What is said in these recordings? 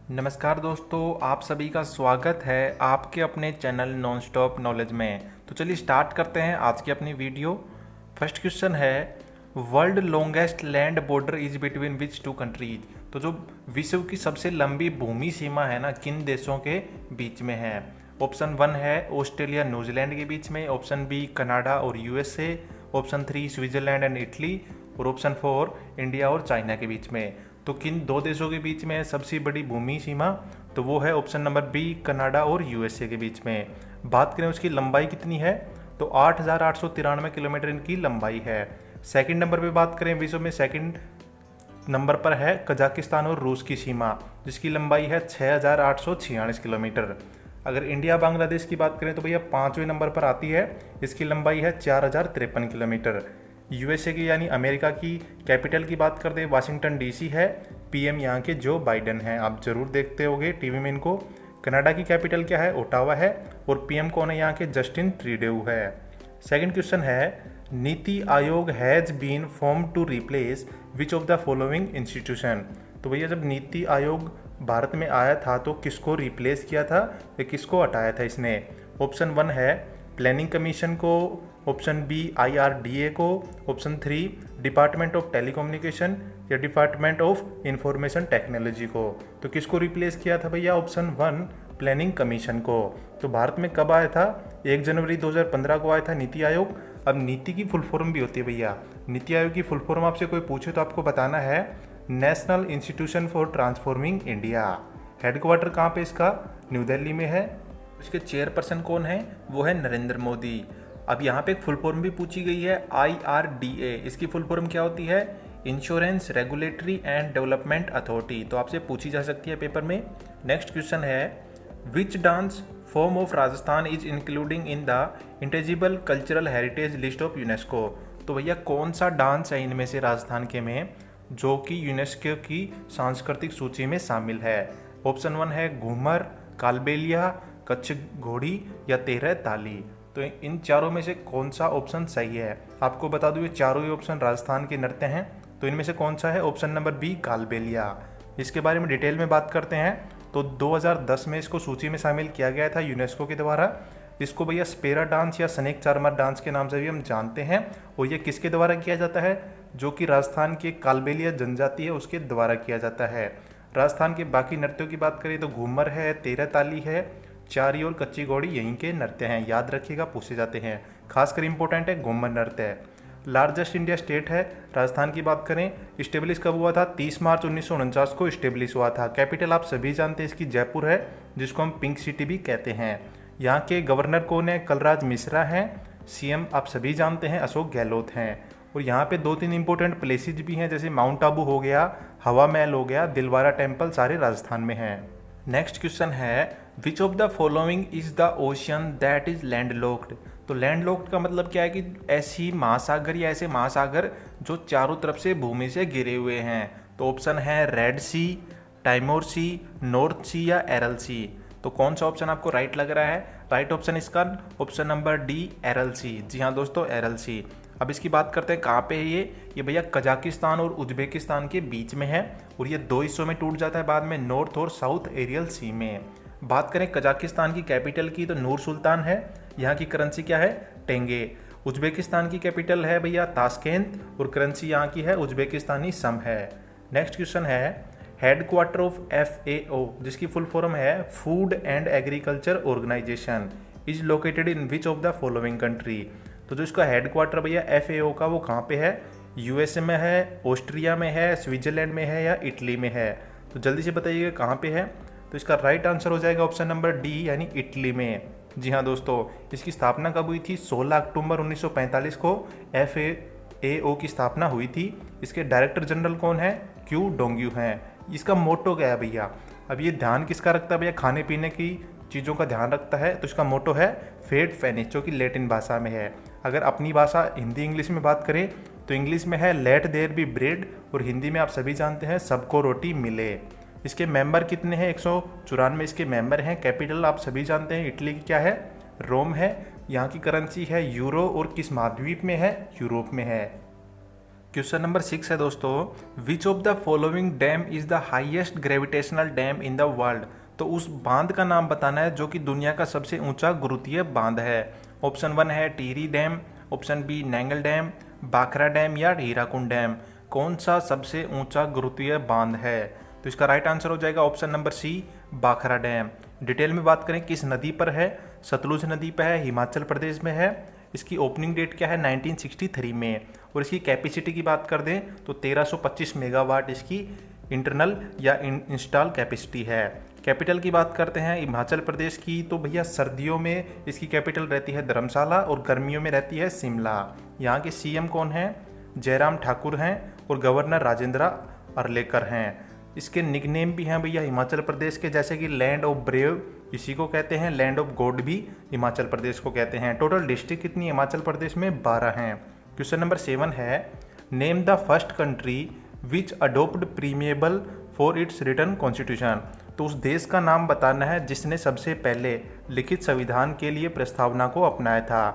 नमस्कार दोस्तों, आप सभी का स्वागत है आपके अपने चैनल नॉन स्टॉप नॉलेज में। तो चलिए स्टार्ट करते हैं आज की अपनी वीडियो। फर्स्ट क्वेश्चन है, world longest land border is between which two countries. तो जो विश्व की सबसे लंबी भूमि सीमा है ना, किन देशों के बीच में है? ऑप्शन 1 है ऑस्ट्रेलिया न्यूजीलैंड के बीच में, ऑप्शन बी कनाडा और USA, option 3 Switzerland and Italy, और ऑप्शन 4 इंडिया और चाइना के बीच में। तो किन दो देशों के बीच में है सबसे बड़ी भूमि सीमा? तो वो है ऑप्शन नंबर बी कनाडा और यूएसए के बीच में। बात करें उसकी लंबाई कितनी है, तो 8,893 किलोमीटर इनकी लंबाई है। सेकंड नंबर पे बात करें, विश्व में सेकंड नंबर पर है कजाकिस्तान और रूस की सीमा, जिसकी लंबाई है 6,846 किलोमीटर। अगर इंडिया बांग्लादेश की बात करें तो भैया 5वें नंबर पर आती है, इसकी लंबाई है 4,053 किलोमीटर। यूएसए की यानी अमेरिका की कैपिटल की बात करते हैं, वाशिंगटन डीसी है, पीएम यहाँ के जो बाइडन हैं, आप जरूर देखते होंगे टीवी में इनको। कनाडा की कैपिटल क्या है? ओटावा है, और पीएम कौन है यहाँ के? जस्टिन ट्रूडेऊ है। सेकंड क्वेश्चन है, NITI Aayog has been form to replace which of the following institution. तो भैया जब नीति आयोग भारत में आया था तो किसको रिप्लेस किया था या किसको हटाया था इसने? ऑप्शन 1 है प्लानिंग कमीशन को, ऑप्शन बी IRDA को, ऑप्शन 3 डिपार्टमेंट ऑफ टेलीकम्युनिकेशन या डिपार्टमेंट ऑफ इंफॉर्मेशन टेक्नोलॉजी को। तो किसको रिप्लेस किया था भैया? ऑप्शन 1 प्लानिंग कमीशन को। तो भारत में कब आया था? 1 जनवरी 2015 को आया था नीति आयोग। अब नीति की फुल फॉर्म भी होती है भैया, नीति आयोग की फुल फॉर्म आपसे कोई पूछे तो आपको बताना है national institution for transforming India. Headquarter कहाँ पे इसका? न्यू दिल्ली में है। इसके चेयरपर्सन कौन है? वो है नरेंद्र मोदी। अब यहाँ पे एक फुल फॉर्म भी पूछी गई है IRDA। इसकी फुल फॉर्म क्या होती है? Insurance regulatory and development authority. तो आपसे पूछी जा सकती है पेपर में। नेक्स्ट क्वेश्चन है, which dance form of Rajasthan is including in the intangible cultural heritage list of UNESCO. तो भैया कौन सा डांस है इनमें से राजस्थान के में जो कि यूनेस्को की सांस्कृतिक सूची में शामिल है? ऑप्शन 1 है घूमर, कालबेलिया, कच्छ घोड़ी या तेरह ताली। तो इन चारों में से कौन सा ऑप्शन सही है? आपको बता दूं ये चारों ही ऑप्शन राजस्थान के नृत्य हैं। तो इनमें से कौन सा है? Option number B Kalbelia. इसके बारे में डिटेल में बात करते हैं तो 2010 में इसको सूची में शामिल किया गया था यूनेस्को के द्वारा। इसको भैया स्पेरा डांस या स्नेक चार्मर डांस के नाम से भी हम जानते हैं। और ये किसके द्वारा किया जाता है? जो कि राजस्थान के कालबेलिया जनजाति है उसके द्वारा किया जाता है। राजस्थान के बाकी नृत्यों की बात करें तो घूमर है, तेरह ताली है, चारी और कच्ची घोड़ी यहीं के नृत्य हैं, याद रखिएगा, पूछे जाते हैं। खासकर इंपॉर्टेंट है घूमर नृत्य है। लार्जेस्ट इंडिया स्टेट है राजस्थान की बात करें, इस्टेब्लिश कब हुआ था? 30 मार्च 1949 को इस्टेब्लिश हुआ था। कैपिटल आप सभी जानते हैं इसकी जयपुर है, जिसको हम पिंक सिटी भी कहते हैं। यहाँ के गवर्नर कौन है? कलराज मिश्रा हैं। CM आप सभी जानते हैं अशोक गहलोत हैं। और यहाँ पे 2-3 इंपॉर्टेंट प्लेसेज भी हैं, जैसे माउंट आबू हो गया, हवा महल हो गया, दिलवारा टेम्पल, सारे राजस्थान में हैं। नेक्स्ट क्वेश्चन है, विच of the following is the ocean that is landlocked. तो लैंडलॉक्ड का मतलब क्या है कि ऐसी महासागर या ऐसे महासागर जो चारों तरफ से भूमि से घिरे हुए हैं। तो ऑप्शन है रेड सी, टाइमोर सी, नॉर्थ सी या एरल सी। तो कौन सा ऑप्शन आपको राइट लग रहा है? राइट ऑप्शन इसका ऑप्शन नंबर डी एरल सी। जी हाँ दोस्तों, एरल सी। अब इसकी बात करते हैं कहाँ पे है ये भैया कजाकिस्तान और उज्बेकिस्तान के बीच में है, और ये 2 हिस्सों में टूट जाता है बाद में, नॉर्थ और साउथ एरियल सी में। बात करें कजाकिस्तान की कैपिटल की तो नूर सुल्तान है, यहाँ की करेंसी क्या है? टेंगे। उज्बेकिस्तान की कैपिटल है भैया ताशकेंत, और करेंसी यहाँ की है उज्बेकिस्तानी सम है। नेक्स्ट क्वेश्चन है, हेडक्वार्टर ऑफ FAO, जिसकी फुल फॉर्म है food and agriculture organisation, is located in which of the following country. तो जो इसका हेडक्वार्टर भैया FAO का वो कहाँ पे है? USA में है, ऑस्ट्रिया में है, स्विट्जरलैंड में है या इटली में है? तो जल्दी से बताइएगा कहाँ पे है। तो इसका राइट आंसर हो जाएगा ऑप्शन नंबर डी यानी इटली में। जी हाँ दोस्तों, इसकी स्थापना कब हुई थी? 16 अक्टूबर 1945 को FAO की स्थापना हुई थी। इसके डायरेक्टर जनरल कौन है? क्यू डोंग्यू हैं। इसका मोटो क्या है भैया? अब ये ध्यान किसका रखता है भैया? खाने पीने की चीज़ों का ध्यान रखता है। तो इसका मोटो है फेट फेनिस, जो कि लैटिन भाषा में है। अगर अपनी भाषा हिंदी इंग्लिश में बात करें तो इंग्लिश में है लेट देयर बी ब्रेड, और हिंदी में आप सभी जानते हैं सबको रोटी मिले। इसके मेंबर कितने हैं? 194 इसके मेंबर हैं। कैपिटल आप सभी जानते हैं इटली की क्या है? रोम है। यहाँ की करेंसी है यूरो, और किस महाद्वीप में है? यूरोप में है। क्वेश्चन नंबर 6 है दोस्तों, विच of the following dam is the highest gravitational dam in the world. तो उस बांध का नाम बताना है जो कि दुनिया का सबसे ऊंचा गुरुत्वीय बांध है। ऑप्शन 1 है Tehri dam, option B Nangal dam, Bhakra dam या हीराकुंड डैम। कौन सा सबसे ऊंचा गुरुत्वीय बांध है? तो इसका राइट आंसर हो जाएगा option number C, Bhakra dam. Detail में बात करें किस नदी पर है, सतलुज नदी पर है, हिमाचल प्रदेश में है। इसकी ओपनिंग डेट क्या है? 1963 में। और इसकी कैपेसिटी की बात कर दें तो 1325 मेगावाट इसकी इंटरनल या इंस्टॉल कैपेसिटी है। कैपिटल की बात करते हैं हिमाचल प्रदेश की, तो भैया सर्दियों में इसकी कैपिटल रहती है धर्मशाला और गर्मियों में रहती है शिमला। यहाँ के सीएम कौन हैं? जयराम ठाकुर हैं और गवर्नर राजेंद्र अर्लेकर हैं। इसके निकनेम भी हैं भैया हिमाचल प्रदेश के, जैसे कि लैंड ऑफ ब्रेव इसी को कहते हैं, लैंड ऑफ गॉड भी हिमाचल प्रदेश को कहते हैं। टोटल डिस्ट्रिक्ट कितनी हिमाचल प्रदेश में? 12 हैं। क्वेश्चन नंबर 7 है, name the first country which adopt preamble for its written constitution. तो उस देश का नाम बताना है जिसने सबसे पहले लिखित संविधान के लिए प्रस्तावना को अपनाया था।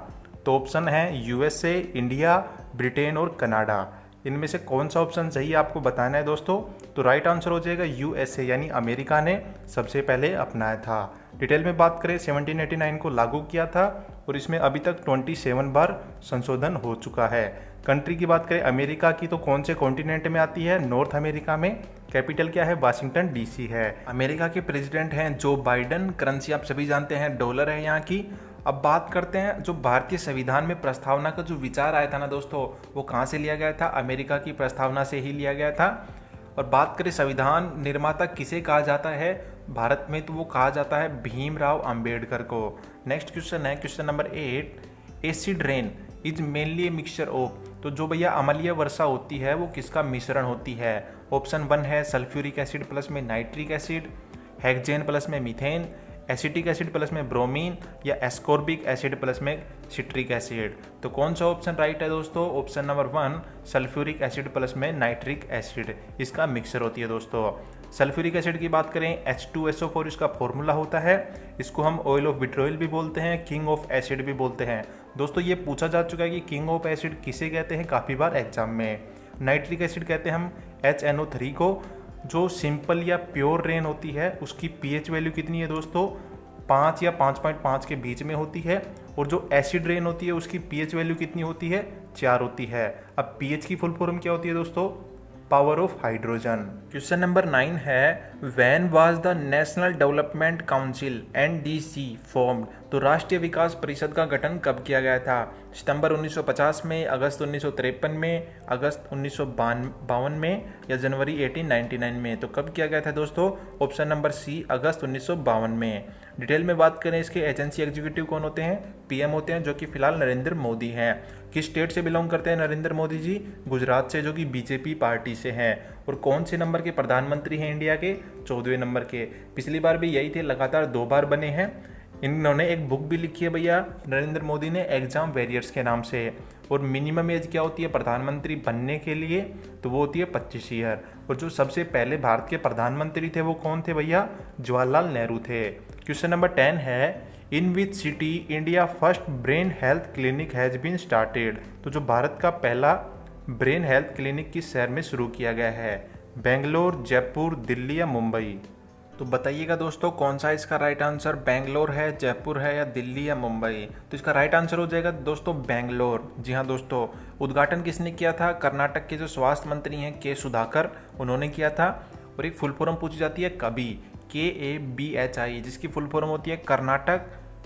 तो ऑप्शन है यूएसए, इंडिया, ब्रिटेन और कनाडा। इनमें से कौन सा ऑप्शन सही आपको बताना है दोस्तों। तो राइट आंसर हो जाएगा यूएसए, यानी अमेरिका ने सबसे पहले अपनाया था। डिटेल में बात करें 1789 को लागू किया था और इसमें अभी तक 27 बार संशोधन हो चुका है। कंट्री की बात करें अमेरिका की, तो कौन से कॉन्टिनेंट में आती है? नॉर्थ अमेरिका में। कैपिटल क्या है? वाशिंगटन डीसी है। अमेरिका के प्रेसिडेंट हैं जो बाइडन। करेंसी आप सभी जानते हैं डॉलर है यहाँ की। अब बात करते हैं जो भारतीय संविधान में प्रस्तावना का जो विचार आया था ना दोस्तों, वो कहाँ से लिया गया था? अमेरिका की प्रस्तावना से ही लिया गया था। और बात करें संविधान निर्माता किसे कहा जाता है भारत में, तो वो कहा जाता है भीमराव अंबेडकर को। नेक्स्ट क्वेश्चन है question number 8, acid rain is mainly a mixture of. तो जो भैया अम्लीय वर्षा होती है वो किसका मिश्रण होती है? ऑप्शन 1 है सल्फ्यूरिक एसिड प्लस में नाइट्रिक एसिड, हेक्सेन प्लस में मीथेन, एसिटिक एसिड प्लस में ब्रोमीन या एस्कॉर्बिक एसिड प्लस में सिट्रिक एसिड। तो कौन सा ऑप्शन राइट है दोस्तों? Option number 1 sulphuric acid plus में नाइट्रिक एसिड इसका मिक्सचर होती है दोस्तों। सल्फ्यूरिक एसिड की बात करें H2SO4 इसका फॉर्मूला होता है। इसको हम ऑयल ऑफ विट्रोइल भी बोलते हैं, किंग ऑफ एसिड भी बोलते हैं। दोस्तों ये पूछा जा चुका है कि किंग ऑफ एसिड किसे कहते हैं काफ़ी बार एग्जाम में। नाइट्रिक एसिड कहते हैं हम HNO3 को। जो सिंपल या प्योर रेन होती है उसकी पीएच वैल्यू कितनी है दोस्तों? 5 या 5.5 के बीच में होती है। और जो एसिड रेन होती है उसकी पीएच वैल्यू कितनी होती है? 4 होती है। अब पीएच की फुल फॉर्म क्या होती है दोस्तों? Power of hydrogen. Question number 9 है, when was the national development council NDC formed. तो राष्ट्रीय विकास परिषद का गठन कब किया गया था? सितंबर 1950 में, अगस्त 1953 में, अगस्त 1952 में या जनवरी 1899 में। तो कब किया गया था दोस्तों? ऑप्शन नंबर सी, अगस्त 1952 में। डिटेल में बात करें इसके एजेंसी एग्जीक्यूटिव कौन होते हैं? PM होते हैं, जो कि फिलहाल नरेंद्र मोदी हैं। किस स्टेट से बिलोंग करते हैं नरेंद्र मोदी जी? गुजरात से, जो कि BJP पार्टी से हैं। और कौन से नंबर के प्रधानमंत्री हैं इंडिया के? 14वें नंबर के। पिछली बार भी यही थे, लगातार 2 बार बने हैं। इन्होंने एक बुक भी लिखी है भैया नरेंद्र मोदी ने, एग्जाम वॉरियर्स के नाम से। और मिनिमम एज क्या होती है प्रधानमंत्री बनने के लिए? तो वो होती है 25 ईयर। और जो सबसे पहले भारत के प्रधानमंत्री थे वो कौन थे भैया? जवाहरलाल नेहरू थे। क्वेश्चन नंबर 10 है, in which city India first brain health clinic has been started. तो जो भारत का पहला ब्रेन हेल्थ क्लिनिक किस शहर में शुरू किया गया है? बेंगलोर, जयपुर, दिल्ली या मुंबई। तो बताइएगा दोस्तों कौन सा इसका राइट आंसर बेंगलोर है, जयपुर है या दिल्ली या मुंबई। तो इसका राइट आंसर हो जाएगा दोस्तों बेंगलोर। जी हाँ दोस्तों, उद्घाटन किसने किया था? कर्नाटक के जो स्वास्थ्य मंत्री हैं के सुधाकर, उन्होंने किया था। और एक फुल फॉर्म पूछी जाती है कभी, KABHI, जिसकी फुल फॉर्म होती है कर्नाटक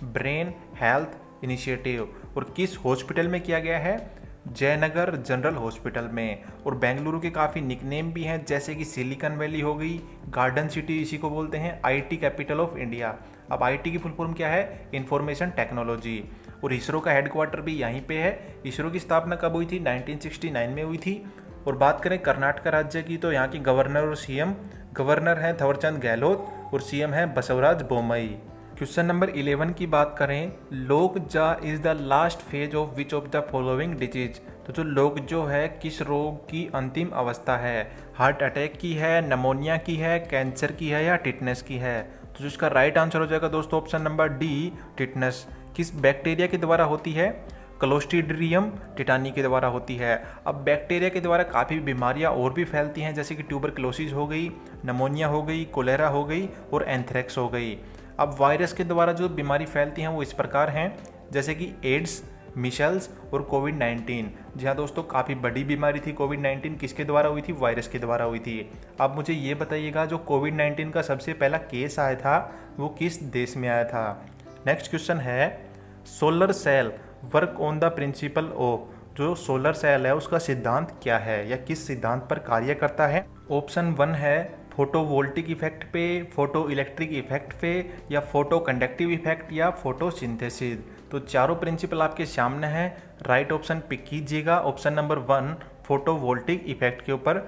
ब्रेन हेल्थ इनिशिएटिव। और किस हॉस्पिटल में किया गया है? जयनगर जनरल हॉस्पिटल में। और बेंगलुरु के काफ़ी निकनेम भी हैं, जैसे कि सिलिकॉन वैली हो गई, गार्डन सिटी इसी को बोलते हैं, IT कैपिटल ऑफ इंडिया। अब IT की फुल फॉर्म क्या है? Information technology. और इसरो का हेडक्वार्टर भी यहीं पे है। इसरो की स्थापना कब हुई थी? 1969 में हुई थी। और बात करें कर्नाटक राज्य की, तो यहाँ की गवर्नर और CM, गवर्नर हैं थवरचंद गहलोत और CM हैं बसवराज बोमई। क्वेश्चन नंबर 11 की बात करें, lockjaw is the last phase of which of the following disease. तो जो लोकजो है किस रोग की अंतिम अवस्था है? हार्ट अटैक की है, नमोनिया की है, कैंसर की है या टिटनेस की है। तो जिसका राइट आंसर हो जाएगा दोस्तों ऑप्शन नंबर D, टिटनेस। किस बैक्टीरिया के द्वारा होती है? क्लोस्ट्रीडियम टेटानी के द्वारा होती है। अब बैक्टीरिया के द्वारा काफ़ी बीमारियां और भी फैलती हैं, जैसे कि ट्यूबरक्लोसिस हो गई, नमोनिया हो गई, कोलेरा हो गई और एंथ्रेक्स हो गई। अब वायरस के द्वारा जो बीमारी फैलती हैं वो इस प्रकार हैं, जैसे कि एड्स, मिशल्स और कोविड-19। जी हाँ दोस्तों, काफ़ी बड़ी बीमारी थी कोविड-19। किसके द्वारा हुई थी? वायरस के द्वारा हुई थी। अब मुझे ये बताइएगा, जो कोविड-19 का सबसे पहला केस आया था वो किस देश में आया था? नेक्स्ट क्वेश्चन है, solar cell work on the principle of. जो सोलर सेल है उसका सिद्धांत क्या है या किस सिद्धांत पर कार्य करता है? ऑप्शन 1 है फोटोवोल्टिक इफेक्ट पे, फोटो इलेक्ट्रिक इफेक्ट पे, या फोटो कंडक्टिव इफेक्ट, या फोटोसिंथेसिस। तो चारों प्रिंसिपल आपके सामने हैं, राइट ऑप्शन पिक कीजिएगा। ऑप्शन नंबर 1 फोटोवोल्टिक इफेक्ट के ऊपर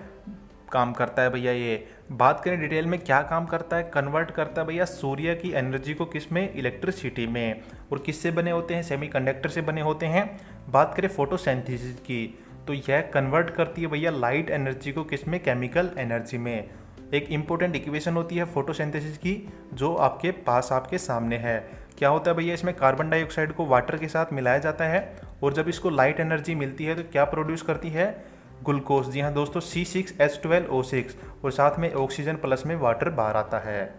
काम करता है भैया। ये बात करें डिटेल में क्या काम करता है? कन्वर्ट करता है भैया सूर्य की एनर्जी को किस में? इलेक्ट्रिसिटी में। और किससे बने होते हैं? सेमीकंडक्टर से बने होते हैं। बात करें फोटोसिंथेसिस की, तो यह कन्वर्ट करती है भैया लाइट एनर्जी को किस में? केमिकल एनर्जी में। एक इंपॉर्टेंट इक्वेशन होती है फोटोसिंथेसिस की, जो आपके पास आपके सामने है। क्या होता है भैया? इसमें कार्बन डाइऑक्साइड को वाटर के साथ मिलाया जाता है और जब इसको लाइट एनर्जी मिलती है तो क्या प्रोड्यूस करती है? ग्लूकोज। जी हाँ दोस्तों, C6H12O6, और साथ में ऑक्सीजन प्लस में वाटर बाहर आता है।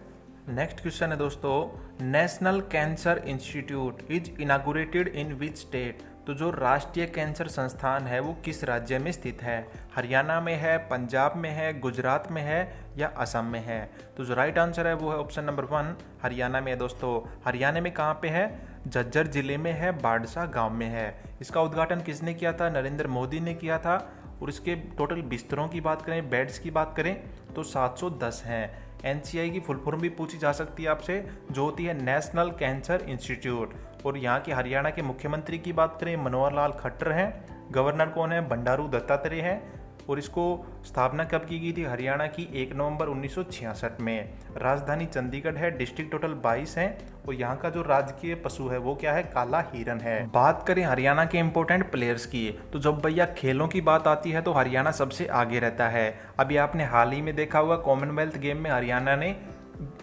नेक्स्ट क्वेश्चन है दोस्तों, national cancer institute is inaugurated in which state. तो जो राष्ट्रीय कैंसर संस्थान है वो किस राज्य में स्थित है? हरियाणा में है, पंजाब में है, गुजरात में है, या असम में है? तो जो राइट आंसर है वो है ऑप्शन नंबर 1 हरियाणा में है दोस्तों। हरियाणा में कहाँ पे है? झज्जर जिले में है, बाड़सा गांव में है। इसका उद्घाटन किसने किया था? नरेंद्र मोदी ने किया था। और इसके टोटल बिस्तरों की बात करें, बेड्स की बात करें, तो 710 हैं। NCI की फुल फॉर्म भी पूछी जा सकती है आपसे, जो होती है नेशनल कैंसर इंस्टीट्यूट। और यहाँ के हरियाणा के मुख्यमंत्री की बात करें, मनोहर लाल खट्टर हैं। गवर्नर कौन है? बंडारू दत्तात्रेय हैं। और इसको स्थापना कब की गई थी? हरियाणा की 1 नवंबर 1966 में। राजधानी चंडीगढ़ है। डिस्ट्रिक्ट टोटल 22 हैं। और यहाँ का जो राजकीय पशु है वो क्या है? काला हिरन है। बात करें हरियाणा के इंपॉर्टेंट प्लेयर्स की, तो जब भैया खेलों की बात आती है तो हरियाणा सबसे आगे रहता है। अभी आपने हाल ही में देखा हुआ कॉमनवेल्थ गेम में हरियाणा ने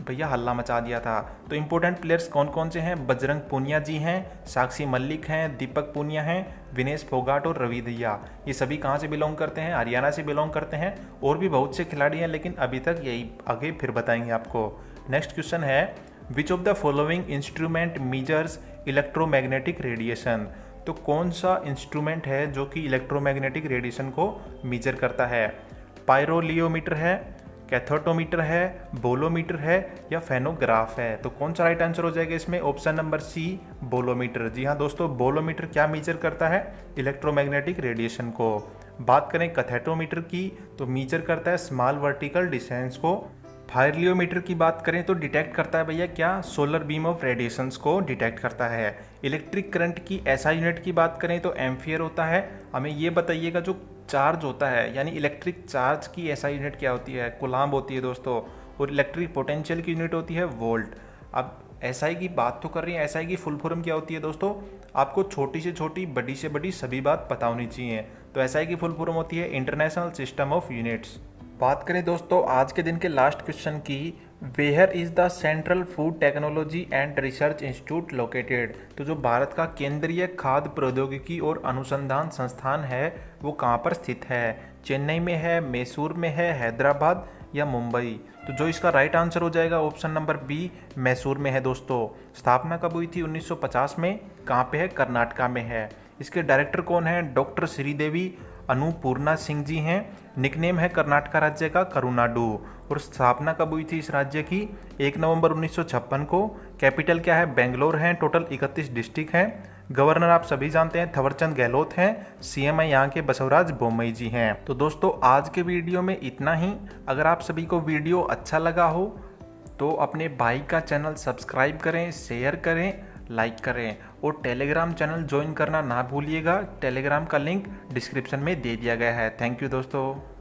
भैया हल्ला मचा दिया था। तो इंपॉर्टेंट प्लेयर्स कौन कौन से हैं? बजरंग पूनिया जी हैं, साक्षी मलिक हैं, दीपक पूनिया हैं, विनेश फोगाट और रवि दहिया। ये सभी कहाँ से बिलोंग करते हैं? हरियाणा से बिलोंग करते हैं। और भी बहुत से खिलाड़ी हैं, लेकिन अभी तक यही, आगे फिर बताएंगे आपको। नेक्स्ट क्वेश्चन है, विच of the following instrument measures electromagnetic radiation. तो कौन सा इंस्ट्रूमेंट है जो कि इलेक्ट्रोमैग्नेटिक रेडिएशन को मेजर करता है? पायरोलियोमीटर है, कैथोटोमीटर है, बोलोमीटर है, या फेनोग्राफ है? तो कौन सा राइट आंसर हो जाएगा इसमें? Option number C bolometer. जी हाँ दोस्तों, बोलोमीटर क्या मेजर करता है? इलेक्ट्रोमैग्नेटिक रेडिएशन को। बात करें कैथोटोमीटर की, तो मेजर करता है स्मॉल वर्टिकल डिस्टेंस को। फायरलियोमीटर की बात करें तो डिटेक्ट करता है भैया क्या? सोलर बीम ऑफ रेडिएशंस को डिटेक्ट करता है। इलेक्ट्रिक करंट की SI यूनिट की बात करें तो एम्पियर होता है। हमें ये बताइएगा, जो चार्ज होता है यानी इलेक्ट्रिक चार्ज की SI यूनिट क्या होती है? कूलाम्ब होती है दोस्तों। और इलेक्ट्रिक पोटेंशियल की यूनिट होती है वोल्ट। अब SI की बात तो कर रही है, SI की फुल फॉर्म क्या होती है दोस्तों? आपको छोटी से छोटी, बड़ी से बड़ी सभी बात पता होनी चाहिए। तो SI की फुल फॉर्म होती है इंटरनेशनल सिस्टम ऑफ यूनिट्स। बात करें दोस्तों आज के दिन के लास्ट क्वेश्चन की, where is the central food technology and research institute located. तो जो भारत का केंद्रीय खाद्य प्रौद्योगिकी और अनुसंधान संस्थान है वो कहाँ पर स्थित है? चेन्नई में है, मैसूर में है, हैदराबाद, या मुंबई? तो जो इसका राइट आंसर हो जाएगा ऑप्शन नंबर B मैसूर में है दोस्तों। स्थापना कब हुई थी? 1950 में। कहाँ पे है? कर्नाटका में है। इसके डायरेक्टर कौन है? डॉक्टर श्रीदेवी अनुपूर्णा सिंह जी हैं। निकनेम है कर्नाटका राज्य का करुनाडु। और स्थापना कब हुई थी इस राज्य की? 1 नवंबर 1956 को। कैपिटल क्या है? बेंगलोर है। टोटल 31 डिस्ट्रिक्ट हैं। गवर्नर आप सभी जानते हैं थवरचंद गहलोत हैं। CM है यहाँ के बसवराज बोम्मई जी हैं। तो दोस्तों आज के वीडियो में इतना ही। अगर आप सभी को वीडियो अच्छा लगा हो तो अपने भाई का चैनल सब्सक्राइब करें, शेयर करें, लाइक करें, और टेलीग्राम चैनल ज्वाइन करना ना भूलिएगा। टेलीग्राम का लिंक डिस्क्रिप्शन में दे दिया गया है। थैंक यू दोस्तों।